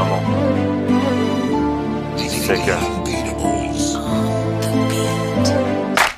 Maman, c'est que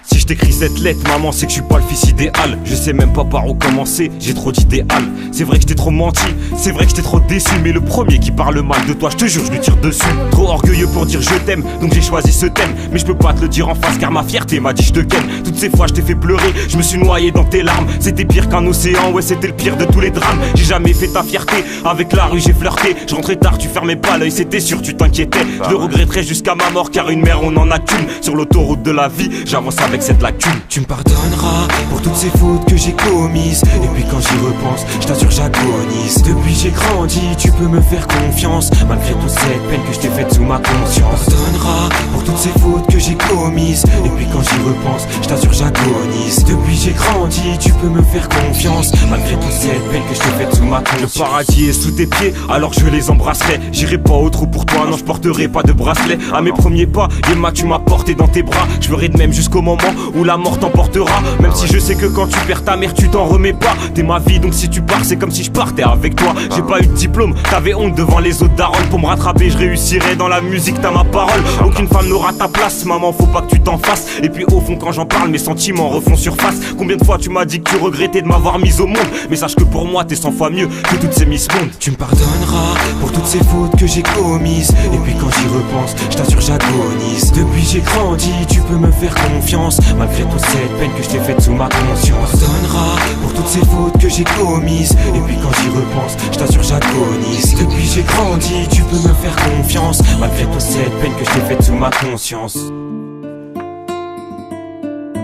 si je t'écris cette lettre, maman, c'est que je suis pas le fils idéal. Je sais même pas par où commencer, j'ai trop d'idéal. C'est vrai que je t'ai trop menti, c'est vrai que je t'ai trop déçu. Mais le premier qui parle mal de toi, je te jure, je lui tire dessus. Trop orgueilleux pour dire je t'aime, donc j'ai choisi ce thème. Mais je peux pas te le dire en face car ma fierté m'a dit je te ken. Toutes ces fois je t'ai fait pleurer, je me suis noyé dans tes larmes. C'était pire qu'un océan, ouais c'était le pire de tous les drames. J'ai jamais fait ta fierté, avec la rue j'ai flirté. Je rentrais tard, tu fermais pas l'œil, c'était sûr tu t'inquiétais. Je le regretterai jusqu'à ma mort car une mère on en a qu'une. Sur l'autoroute de la vie, j'avance avec cette lacune. Tu me pardonneras pour toutes ces fautes que j'ai commises. Et puis quand j'y repense, je t'assure j'agonise. Depuis j'ai grandi, tu peux me faire confiance. Malgré toute cette peine que je t'ai faite sous ma conscience. Tu me pardonneras pour toutes ces fautes que j'ai commises. Et puis quand j'y repense, je t'assure j'agonise. Depuis j'ai grandi, tu peux me faire confiance. Malgré toute cette peine que je t'ai faite sous ma conscience. Le paradis est sous tes pieds, alors je les embrasserai. J'irai pas au trou pour toi, non je porterai pas de bracelet. À mes premiers pas, Yema tu m'as porté dans tes bras. Je ferai de même jusqu'au moment où la mort t'emportera. Même si je sais que quand tu perds ta mère tu t'en remets pas. T'es ma vie donc si tu pars c'est comme si je partais avec toi. J'ai pas eu de diplôme, t'avais honte devant les autres darons. Pour me rattraper je réussirai dans la musique, t'as ma parole. Aucune femme n'aura ta place, maman faut pas que tu t'en fasses. Et puis au fond quand j'en parle mes sentiments refont surface. Combien de fois tu m'as dit que tu regrettais de m'avoir mise au monde. Mais sache que pour moi t'es 100 fois mieux que toutes ces Miss Monde. Tu me pardonneras pour toutes ces fautes que j'ai commises. Et puis quand j'y repense, je t'assure j'agonise. Depuis j'ai grandi, tu peux me faire confiance. Malgré toute cette peine que je t'ai faite sous ma conscience. Tu me pardonneras pour toutes ces fautes que j'ai commises. Et puis quand j'y repense, je t'assure j'agonise. Depuis j'ai grandi, tu peux me faire confiance. Malgré toute cette peine que je t'ai faite sous ma conscience.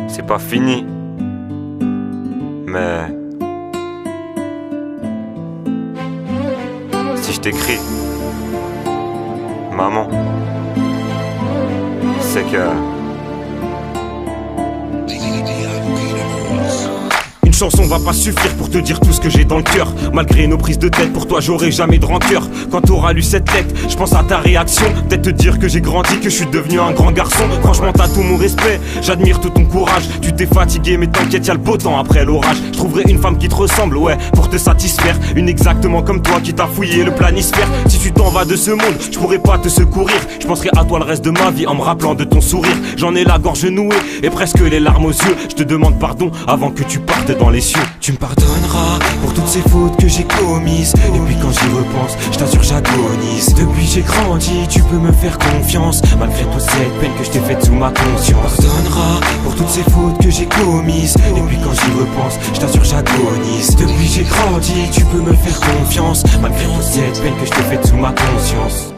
C'est pas fini, mais si je t'écris, maman, c'est que une chanson va pas suffire pour te dire tout ce que j'ai dans le cœur. Malgré nos prises de tête, pour toi j'aurai jamais de rancœur. Quand t'auras lu cette lettre, je pense à ta réaction. Peut-être te dire que j'ai grandi, que je suis devenu un grand garçon. Franchement t'as tout mon respect, j'admire tout ton courage. Tu t'es fatigué mais t'inquiète y'a le beau temps après l'orage. Je trouverai une femme qui te ressemble, ouais, pour te satisfaire. Une exactement comme toi qui t'a fouillé le planisphère. Si tu t'en vas de ce monde, je pourrais pas te secourir. Je penserai à toi le reste de ma vie en me rappelant de ton sourire. J'en ai la gorge nouée et presque les larmes aux yeux. Je te demande pardon avant que tu partes dans les cieux. Tu me pardonneras pour toutes ces fautes que j'ai commises. Et puis quand j'y repense, je t'assure j'agonise. Depuis j'ai grandi, tu peux me faire confiance. Malgré toute cette peine que je t'ai faite sous ma conscience. Tu me pardonneras pour toutes ces fautes que j'ai commises. Et puis quand j'y repense, je t'assure j'agonise. Depuis j'ai grandi, tu peux me faire confiance. Malgré toute cette peine que je t'ai faite sous ma conscience.